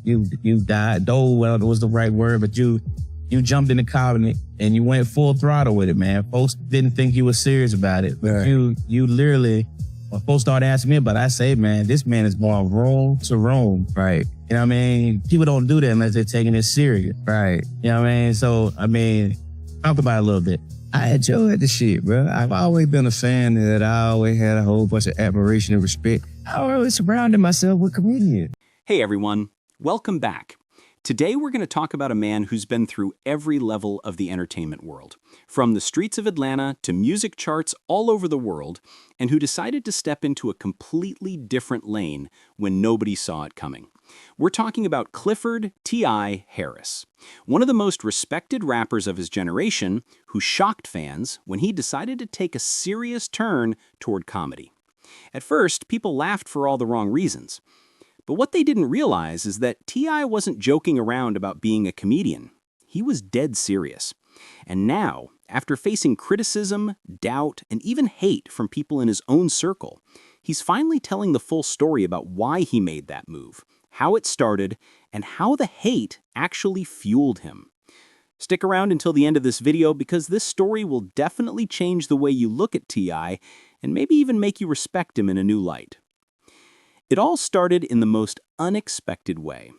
you died. Dove was the right word, but you jumped in the car and you went full throttle with it, man. Folks didn't think you were serious about it. Right. You literally, when folks started asking me about it, I say, man, this man is going room to room. Right. You know what I mean? People don't do that unless they're taking it serious. Right. You know what I mean? So, I mean, talk about it a little bit. I enjoyed the shit, bro. I've always been a fan that I always had a whole bunch of admiration and respect. I always surrounded myself with comedians. Hey everyone, welcome back. Today we're going to talk about a man who's been through every level of the entertainment world, from the streets of Atlanta to music charts all over the world, and who decided to step into a completely different lane when nobody saw it coming. We're talking about Clifford T.I. Harris, one of the most respected rappers of his generation, who shocked fans when he decided to take a serious turn toward comedy. At first, people laughed for all the wrong reasons. But what they didn't realize is that T.I. wasn't joking around about being a comedian. He was dead serious. And now, after facing criticism, doubt, and even hate from people in his own circle, he's finally telling the full story about why he made that move, how it started, and how the hate actually fueled him. Stick around until the end of this video because this story will definitely change the way you look at T.I. and maybe even make you respect him in a new light. It all started in the most unexpected way.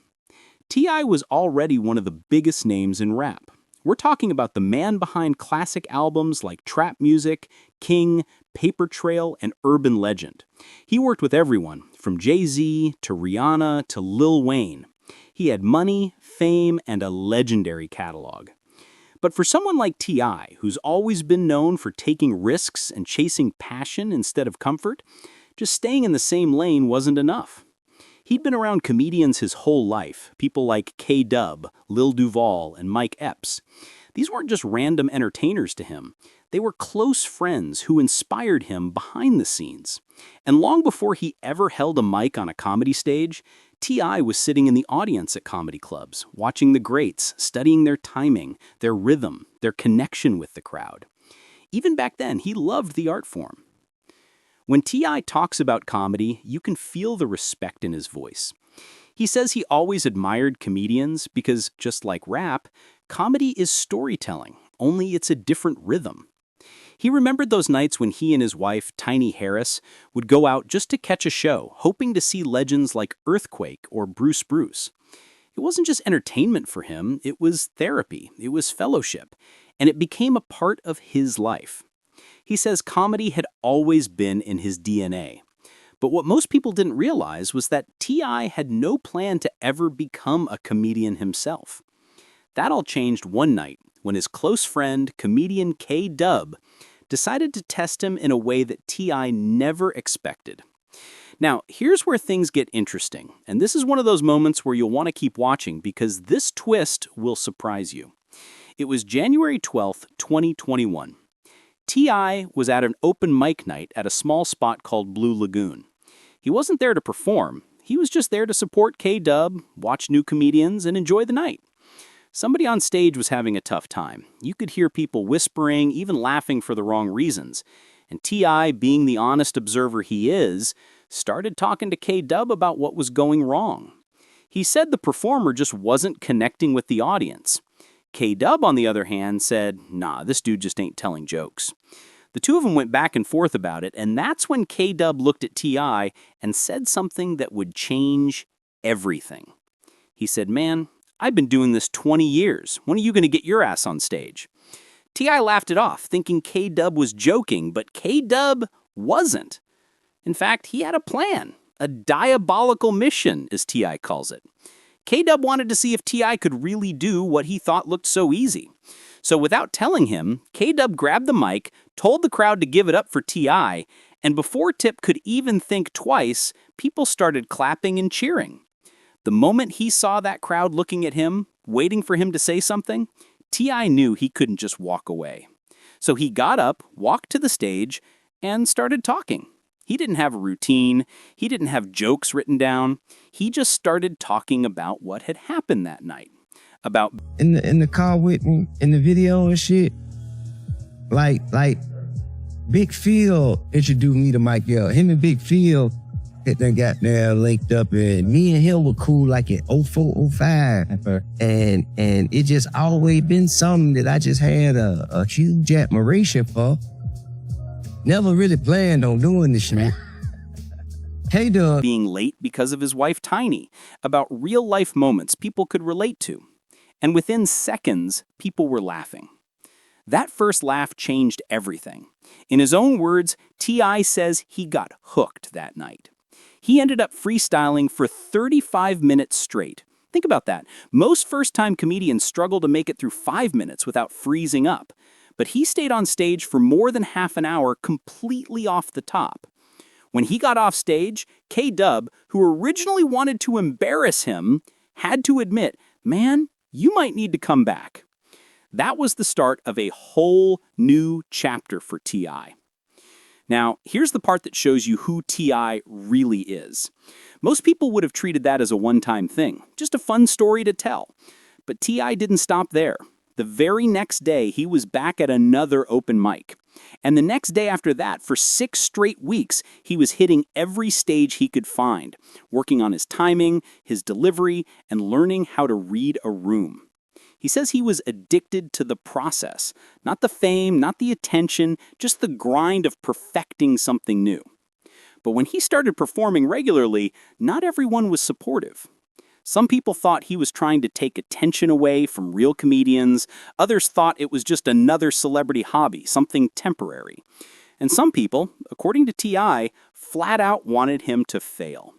T.I. was already one of the biggest names in rap. We're talking about the man behind classic albums like Trap Music, King, Paper Trail, and Urban Legend. He worked with everyone, from Jay-Z to Rihanna to Lil Wayne. He had money, fame, and a legendary catalog. But for someone like T.I., who's always been known for taking risks and chasing passion instead of comfort, just staying in the same lane wasn't enough. He'd been around comedians his whole life, people like K-Dub, Lil Duval, and Mike Epps. These weren't just random entertainers to him. They were close friends who inspired him behind the scenes. And long before he ever held a mic on a comedy stage, T.I. was sitting in the audience at comedy clubs, watching the greats, studying their timing, their rhythm, their connection with the crowd. Even back then, he loved the art form. When T.I. talks about comedy, you can feel the respect in his voice. He says he always admired comedians because, just like rap, comedy is storytelling, only it's a different rhythm. He remembered those nights when he and his wife, Tiny Harris, would go out just to catch a show, hoping to see legends like Earthquake or Bruce Bruce. It wasn't just entertainment for him, it was therapy, it was fellowship, and it became a part of his life. He says comedy had always been in his DNA. But what most people didn't realize was that T.I. had no plan to ever become a comedian himself. That all changed one night when his close friend, comedian K-Dub, decided to test him in a way that T.I. never expected. Now, here's where things get interesting, and this is one of those moments where you'll want to keep watching because this twist will surprise you. It was January 12th, 2021. T.I. was at an open mic night at a small spot called Blue Lagoon. He wasn't there to perform. He was just there to support K-Dub, watch new comedians, and enjoy the night. Somebody on stage was having a tough time. You could hear people whispering, even laughing for the wrong reasons. And T.I., being the honest observer he is, started talking to K-Dub about what was going wrong. He said the performer just wasn't connecting with the audience. K-Dub, on the other hand, said, "Nah, this dude just ain't telling jokes." The two of them went back and forth about it, and that's when K-Dub looked at T.I. and said something that would change everything. He said, "Man, I've been doing this 20 years. When are you going to get your ass on stage?" T.I. laughed it off, thinking K-Dub was joking, but K-Dub wasn't. In fact, he had a plan, a diabolical mission, as T.I. calls it. K-Dub wanted to see if T.I. could really do what he thought looked so easy. So without telling him, K-Dub grabbed the mic, told the crowd to give it up for T.I., and before Tip could even think twice, people started clapping and cheering. The moment he saw that crowd looking at him, waiting for him to say something, T.I. knew he couldn't just walk away. So he got up, walked to the stage, and started talking. He didn't have a routine. He didn't have jokes written down. He just started talking about what had happened that night. About In the car with me, in the video and shit, like Big Phil introduced me to Mike Yell. Him and Big Phil It done got there linked up, and me and him were cool like in 04, 05. And it just always been something that I just had a huge admiration for. Never really planned on doing this shit. K-Dub being late because of his wife Tiny, about real-life moments people could relate to. And within seconds, people were laughing. That first laugh changed everything. In his own words, T.I. says he got hooked that night. He ended up freestyling for 35 minutes straight. Think about that. Most first-time comedians struggle to make it through 5 minutes without freezing up. But he stayed on stage for more than half an hour completely off the top. When he got off stage, K-Dub, who originally wanted to embarrass him, had to admit, "Man, you might need to come back." That was the start of a whole new chapter for T.I. Now, here's the part that shows you who T.I. really is. Most people would have treated that as a one-time thing, just a fun story to tell. But T.I. didn't stop there. The very next day, he was back at another open mic. And the next day after that, for 6 straight weeks, he was hitting every stage he could find, working on his timing, his delivery, and learning how to read a room. He says he was addicted to the process, not the fame, not the attention, just the grind of perfecting something new. But when he started performing regularly, not everyone was supportive. Some people thought he was trying to take attention away from real comedians. Others thought it was just another celebrity hobby, something temporary. And some people, according to T.I., flat out wanted him to fail.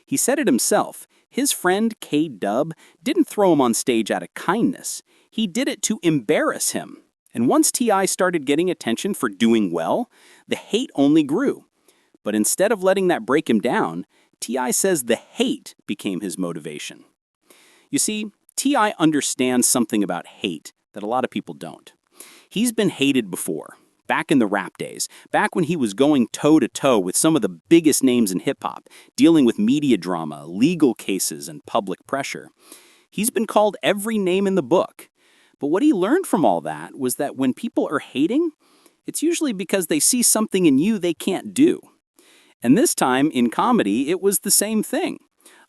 He said it himself. His friend K-Dub didn't throw him on stage out of kindness. He did it to embarrass him. And once T.I. started getting attention for doing well, the hate only grew. But instead of letting that break him down, T.I. says the hate became his motivation. You see, T.I. understands something about hate that a lot of people don't. He's been hated before, back in the rap days, back when he was going toe-to-toe with some of the biggest names in hip-hop, dealing with media drama, legal cases, and public pressure. He's been called every name in the book. But what he learned from all that was that when people are hating, it's usually because they see something in you they can't do. And this time, in comedy, it was the same thing.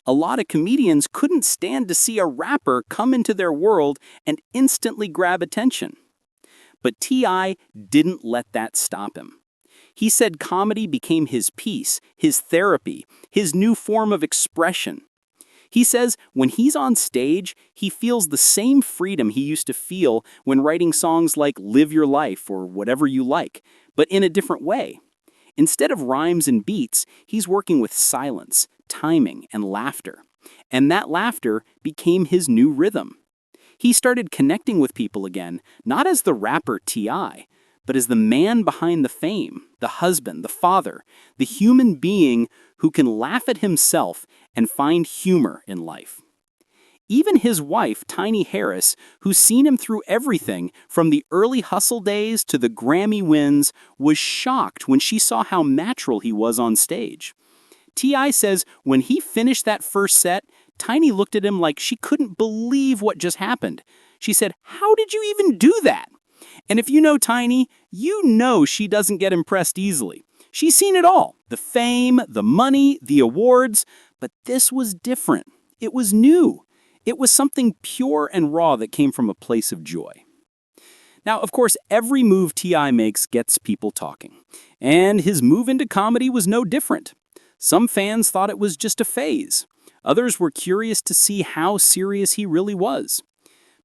A lot of comedians couldn't stand to see a rapper come into their world and instantly grab attention. But T.I. didn't let that stop him. He said comedy became his peace, his therapy, his new form of expression. He says when he's on stage, he feels the same freedom he used to feel when writing songs like Live Your Life or Whatever You Like, but in a different way. Instead of rhymes and beats, he's working with silence, timing, and laughter. And that laughter became his new rhythm. He started connecting with people again, not as the rapper T.I., but as the man behind the fame, the husband, the father, the human being who can laugh at himself and find humor in life. Even his wife, Tiny Harris, who's seen him through everything from the early hustle days to the Grammy wins, was shocked when she saw how natural he was on stage. T.I. says when he finished that first set, Tiny looked at him like she couldn't believe what just happened. She said, "How did you even do that?" And if you know Tiny, you know she doesn't get impressed easily. She's seen it all, the fame, the money, the awards, but this was different. It was new. It was something pure and raw that came from a place of joy. Now, of course, every move T.I. makes gets people talking. And his move into comedy was no different. Some fans thought it was just a phase. Others were curious to see how serious he really was.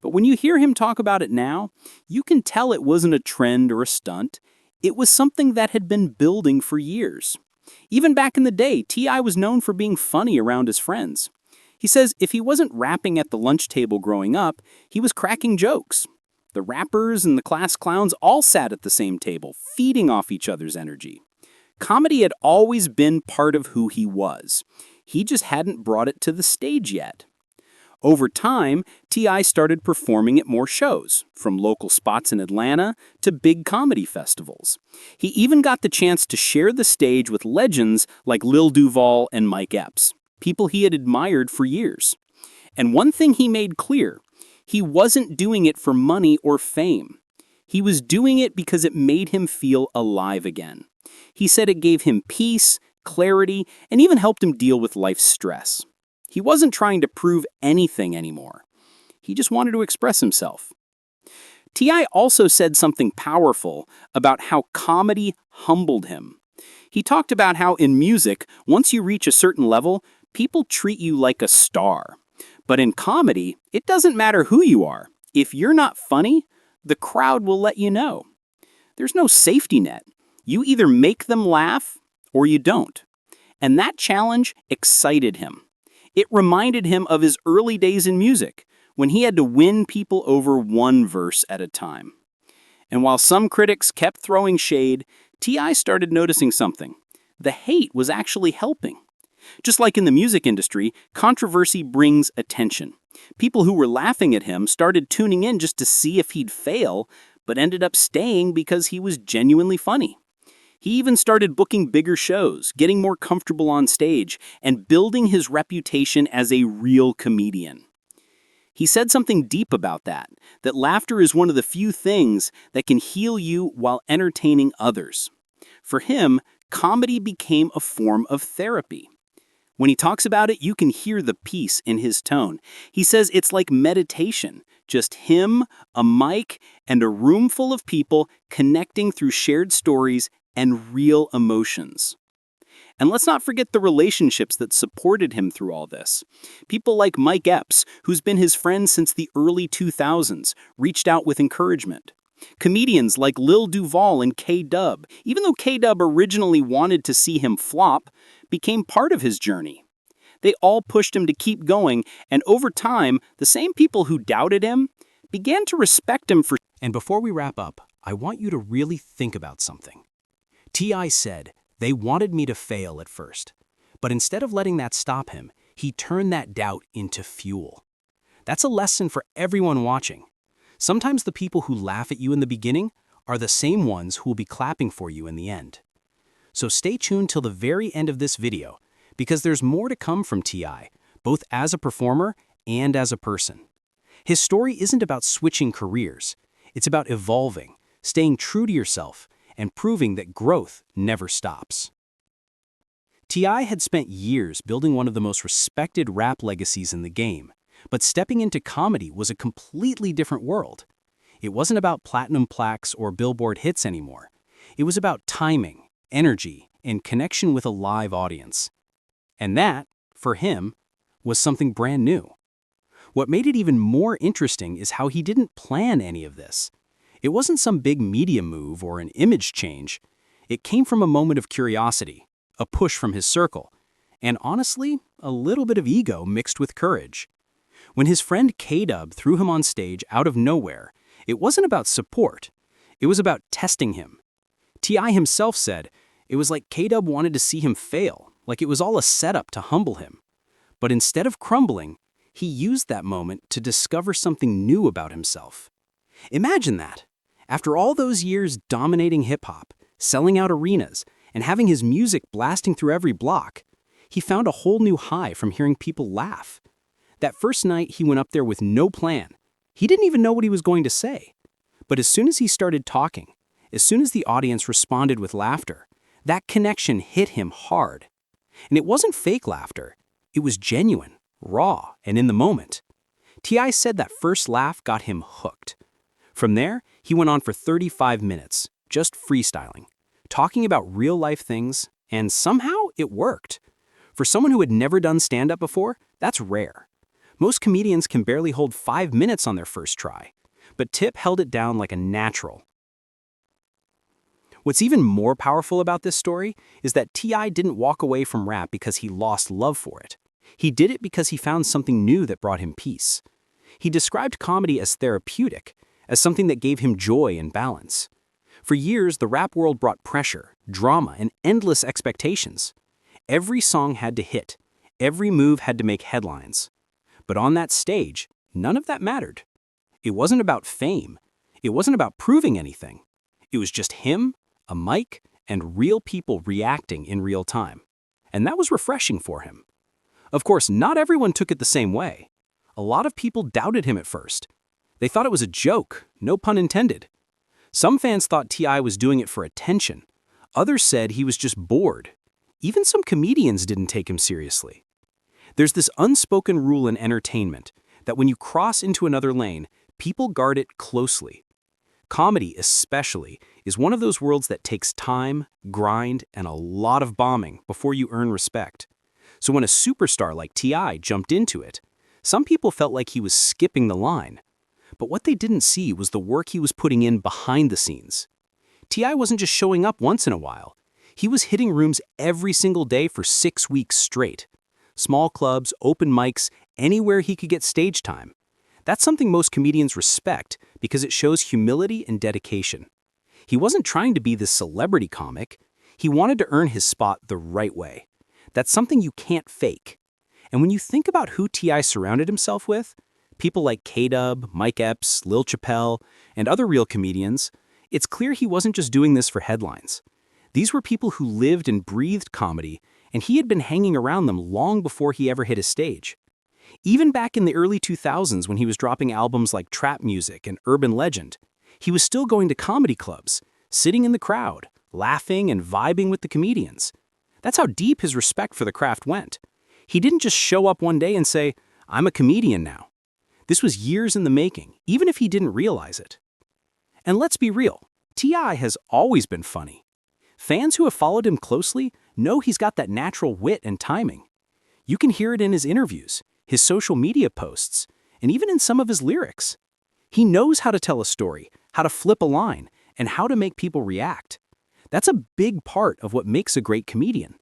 But when you hear him talk about it now, you can tell it wasn't a trend or a stunt. It was something that had been building for years. Even back in the day, T.I. was known for being funny around his friends. He says if he wasn't rapping at the lunch table growing up, he was cracking jokes. The rappers and the class clowns all sat at the same table, feeding off each other's energy. Comedy had always been part of who he was. He just hadn't brought it to the stage yet. Over time, T.I. started performing at more shows, from local spots in Atlanta to big comedy festivals. He even got the chance to share the stage with legends like Lil Duval and Mike Epps, people he had admired for years. And one thing he made clear, he wasn't doing it for money or fame. He was doing it because it made him feel alive again. He said it gave him peace, clarity, and even helped him deal with life's stress. He wasn't trying to prove anything anymore. He just wanted to express himself. T.I. also said something powerful about how comedy humbled him. He talked about how in music, once you reach a certain level, people treat you like a star. But in comedy, it doesn't matter who you are. If you're not funny, the crowd will let you know. There's no safety net. You either make them laugh or you don't. And that challenge excited him. It reminded him of his early days in music, when he had to win people over one verse at a time. And while some critics kept throwing shade, T.I. started noticing something. The hate was actually helping. Just like in the music industry, controversy brings attention. People who were laughing at him started tuning in just to see if he'd fail, but ended up staying because he was genuinely funny. He even started booking bigger shows, getting more comfortable on stage, and building his reputation as a real comedian. He said something deep about that laughter is one of the few things that can heal you while entertaining others. For him, comedy became a form of therapy. When he talks about it, you can hear the peace in his tone. He says it's like meditation, just him, a mic, and a room full of people connecting through shared stories and real emotions. And let's not forget the relationships that supported him through all this. People like Mike Epps, who's been his friend since the early 2000s, reached out with encouragement. Comedians like Lil Duval and K-Dub, even though K-Dub originally wanted to see him flop, became part of his journey. They all pushed him to keep going, and over time, the same people who doubted him began to respect him for. And before we wrap up, I want you to really think about something. T.I. said, "They wanted me to fail at first." But instead of letting that stop him, he turned that doubt into fuel. That's a lesson for everyone watching. Sometimes the people who laugh at you in the beginning are the same ones who will be clapping for you in the end. So stay tuned till the very end of this video, because there's more to come from T.I., both as a performer and as a person. His story isn't about switching careers. It's about evolving, staying true to yourself, and proving that growth never stops. T.I. had spent years building one of the most respected rap legacies in the game, but stepping into comedy was a completely different world. It wasn't about platinum plaques or Billboard hits anymore. It was about timing, energy, and connection with a live audience. And that, for him, was something brand new. What made it even more interesting is how he didn't plan any of this. It wasn't some big media move or an image change. It came from a moment of curiosity, a push from his circle, and honestly, a little bit of ego mixed with courage. When his friend K-Dub threw him on stage out of nowhere, it wasn't about support. It was about testing him. T.I. himself said it was like K-Dub wanted to see him fail, like it was all a setup to humble him. But instead of crumbling, he used that moment to discover something new about himself. Imagine that. After all those years dominating hip-hop, selling out arenas, and having his music blasting through every block, he found a whole new high from hearing people laugh. That first night, he went up there with no plan. He didn't even know what he was going to say. But as soon as he started talking, as soon as the audience responded with laughter, that connection hit him hard. And it wasn't fake laughter. It was genuine, raw, and in the moment. T.I. said that first laugh got him hooked. From there, he went on for 35 minutes, just freestyling, talking about real-life things, and somehow it worked. For someone who had never done stand-up before, that's rare. Most comedians can barely hold 5 minutes on their first try, but Tip held it down like a natural. What's even more powerful about this story is that T.I. didn't walk away from rap because he lost love for it. He did it because he found something new that brought him peace. He described comedy as therapeutic, as something that gave him joy and balance. For years, the rap world brought pressure, drama, and endless expectations. Every song had to hit. Every move had to make headlines. But on that stage, none of that mattered. It wasn't about fame. It wasn't about proving anything. It was just him, a mic, and real people reacting in real time. And that was refreshing for him. Of course, not everyone took it the same way. A lot of people doubted him at first. They thought it was a joke, no pun intended. Some fans thought T.I. was doing it for attention. Others said he was just bored. Even some comedians didn't take him seriously. There's this unspoken rule in entertainment that when you cross into another lane, people guard it closely. Comedy, especially, is one of those worlds that takes time, grind, and a lot of bombing before you earn respect. So when a superstar like T.I. jumped into it, some people felt like he was skipping the line. But what they didn't see was the work he was putting in behind the scenes. T.I. wasn't just showing up once in a while. He was hitting rooms every single day for 6 weeks straight. Small clubs, open mics, anywhere he could get stage time. That's something most comedians respect because it shows humility and dedication. He wasn't trying to be this celebrity comic. He wanted to earn his spot the right way. That's something you can't fake. And when you think about who T.I. surrounded himself with, people like K-Dub, Mike Epps, Lil Chappelle, and other real comedians, it's clear he wasn't just doing this for headlines. These were people who lived and breathed comedy, and he had been hanging around them long before he ever hit a stage. Even back in the early 2000s when he was dropping albums like Trap Music and Urban Legend, he was still going to comedy clubs, sitting in the crowd, laughing and vibing with the comedians. That's how deep his respect for the craft went. He didn't just show up one day and say, "I'm a comedian now." This was years in the making, even if he didn't realize it. And let's be real, T.I. has always been funny. Fans who have followed him closely know he's got that natural wit and timing. You can hear it in his interviews, his social media posts, and even in some of his lyrics. He knows how to tell a story, how to flip a line, and how to make people react. That's a big part of what makes a great comedian.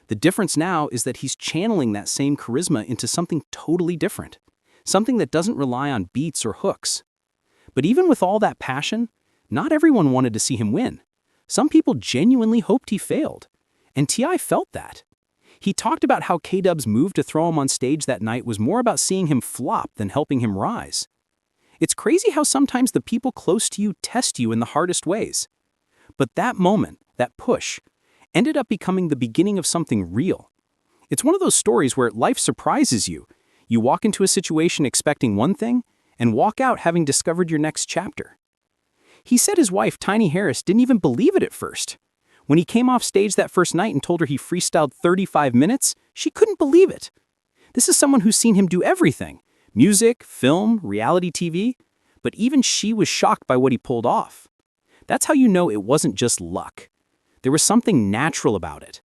The difference now is that he's channeling that same charisma into something totally different, something that doesn't rely on beats or hooks. But even with all that passion, not everyone wanted to see him win. Some people genuinely hoped he failed, and T.I. felt that. He talked about how K-Dub's move to throw him on stage that night was more about seeing him flop than helping him rise. It's crazy how sometimes the people close to you test you in the hardest ways. But that moment, that push, ended up becoming the beginning of something real. It's one of those stories where life surprises you. You walk into a situation expecting one thing, and walk out having discovered your next chapter. He said his wife, Tiny Harris, didn't even believe it at first. When he came off stage that first night and told her he freestyled 35 minutes, she couldn't believe it. This is someone who's seen him do everything: music, film, reality TV, but even she was shocked by what he pulled off. That's how you know it wasn't just luck. There was something natural about it.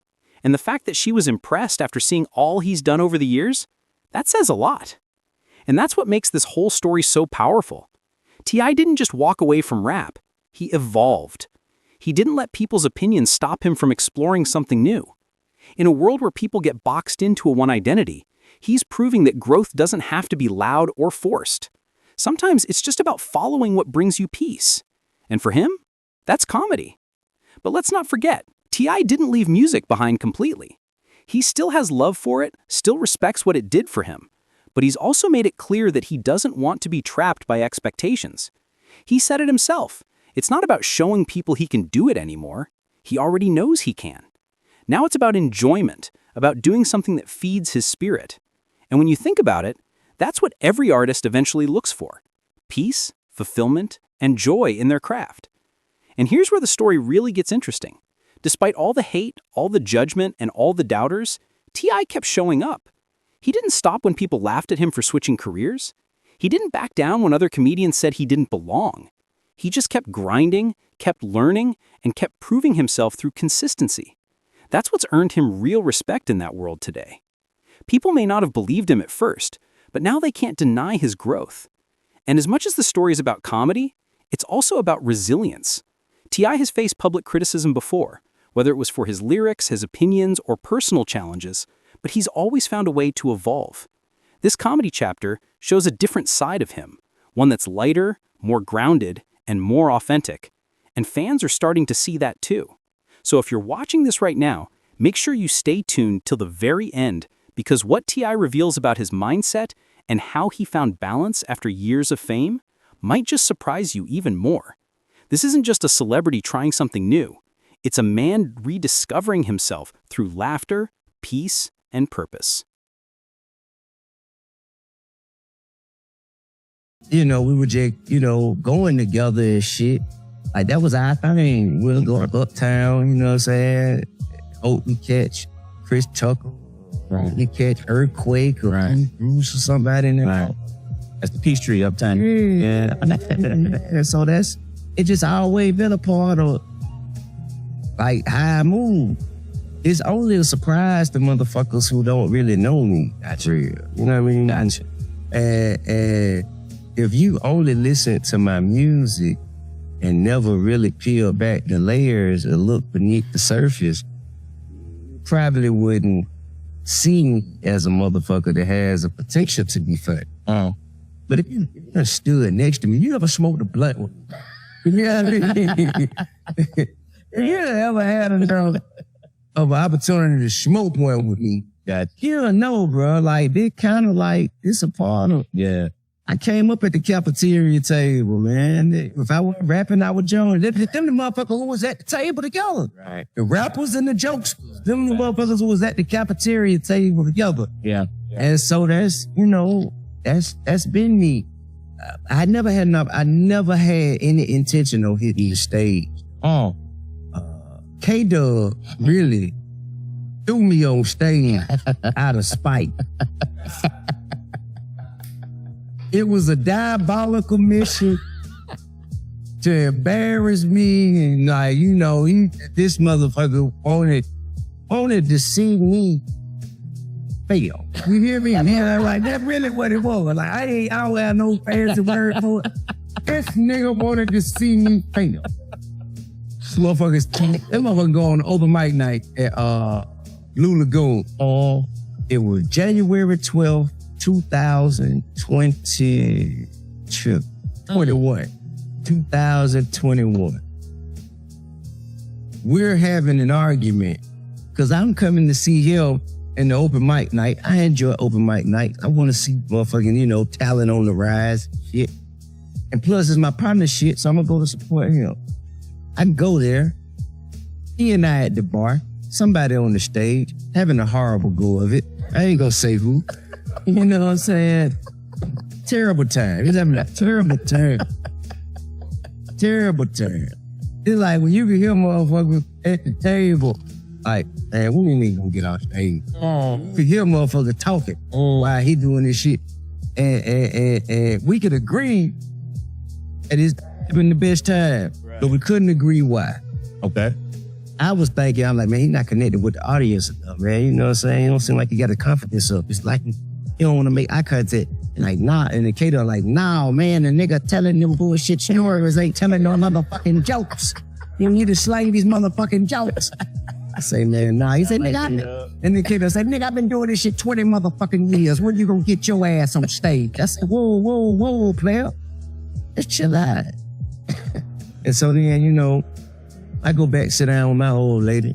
And the fact that she was impressed after seeing all he's done over the years, that says a lot. And that's what makes this whole story so powerful. T.I. didn't just walk away from rap, he evolved. He didn't let people's opinions stop him from exploring something new. In a world where people get boxed into a one identity, he's proving that growth doesn't have to be loud or forced. Sometimes it's just about following what brings you peace. And for him, that's comedy. But let's not forget, T.I. didn't leave music behind completely. He still has love for it, still respects what it did for him. But he's also made it clear that he doesn't want to be trapped by expectations. He said it himself. It's not about showing people he can do it anymore. He already knows he can. Now it's about enjoyment, about doing something that feeds his spirit. And when you think about it, that's what every artist eventually looks for: peace, fulfillment, and joy in their craft. And here's where the story really gets interesting. Despite all the hate, all the judgment, and all the doubters, T.I. kept showing up. He didn't stop when people laughed at him for switching careers. He didn't back down when other comedians said he didn't belong. He just kept grinding, kept learning, and kept proving himself through consistency. That's what's earned him real respect in that world today. People may not have believed him at first, but now they can't deny his growth. And as much as the story is about comedy, it's also about resilience. T.I. has faced public criticism before, whether it was for his lyrics, his opinions, or personal challenges, but he's always found a way to evolve. This comedy chapter shows a different side of him, one that's lighter, more grounded, and more authentic. And fans are starting to see that too. So if you're watching this right now, make sure you stay tuned till the very end, because what T.I. reveals about his mindset and how he found balance after years of fame might just surprise you even more. This isn't just a celebrity trying something new. It's a man rediscovering himself through laughter, peace, and purpose. We were just, going together and shit. Like, that was our thing. We were going uptown, you know what I'm saying? Oakley catch Chris Tucker. Right. You catch Earthquake or Bruce or somebody in there. Right. That's the Peachtree Uptown. Yeah. And so it just always been a part of like how I move. It's only a surprise to motherfuckers who don't really know me. That's real. You know what I mean? Gotcha. And if you only listen to my music and never really peel back the layers or look beneath the surface, you probably wouldn't see me as a motherfucker that has a potential to be funny. But if you stood next to me, you ever smoked a blunt with me? You know what I mean? If you ever had of an opportunity to smoke one with me, you know, bro, like, they kind of like, it's a part of, I came up at the cafeteria table, man. If I wasn't rapping, I would join. Them the motherfuckers who was at the table together. Right. The rappers and the jokes, them the motherfuckers who was at the cafeteria table together. Yeah. And so that's, you know, that's been me. I never had any intention of hitting the stage. K-Dub really threw me on stage out of spite. It was a diabolical mission to embarrass me, and like, you know, this motherfucker wanted to see me fail. You hear me? Yeah, like, that's really what it was. Like, I don't have no fancy word for it. This nigga wanted to see me fail. That motherfucker go on open mic night at Blue Lagoon. It was January 12th, 2021. We're having an argument because I'm coming to see him in the open mic night. I enjoy open mic night. I want to see motherfucking, you know, talent on the rise, shit. And plus, it's my partner shit, so I'm gonna go to support him. I go there. He and I at the bar. Somebody on the stage having a horrible go of it. I ain't gonna say who. You know what I'm saying? Terrible time. He's having a terrible time. Terrible time. It's like when you can hear motherfuckers at the table, like, man, we ain't even gonna get off stage. You can hear motherfuckers talking while he doing this shit. And we could agree that it's been the best time, but we couldn't agree why. Okay. I was thinking, I'm like, man, he's not connected with the audience enough, man. You know what I'm saying? He don't seem like he got the confidence up. It's like he don't want to make eye contact. And like, nah. And the Kato like, nah, man, the nigga telling them bullshit stories ain't telling no motherfucking jokes. You need to slang these motherfucking jokes. I say, man, nah. He said, nigga, and the Kato said, nigga, I've been doing this shit 20 motherfucking years. When you gonna get your ass on stage? I said, whoa, player. Let's chill out. And so then, you know, I go back, sit down with my old lady.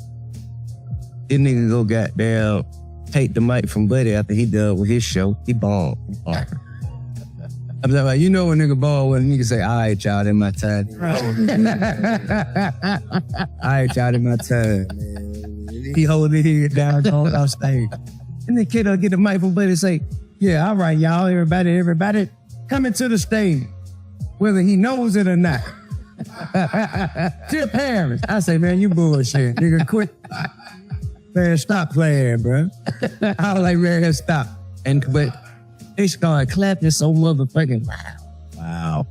This nigga go goddamn take the mic from Buddy after he done with his show. He bombed. I'm like, you know when nigga ball when nigga say, all right, y'all, in my time. All right, y'all, in my time, man. He hold his head down, going off stage. And the kid get the mic from Buddy and say, yeah, all right, y'all, everybody, coming to the stage, whether he knows it or not. Tip Harris. I say, man, you bullshit. Nigga, quit. Man, stop playing, bro. I was like, man, stop. But they started clapping so motherfucking loud. Wow.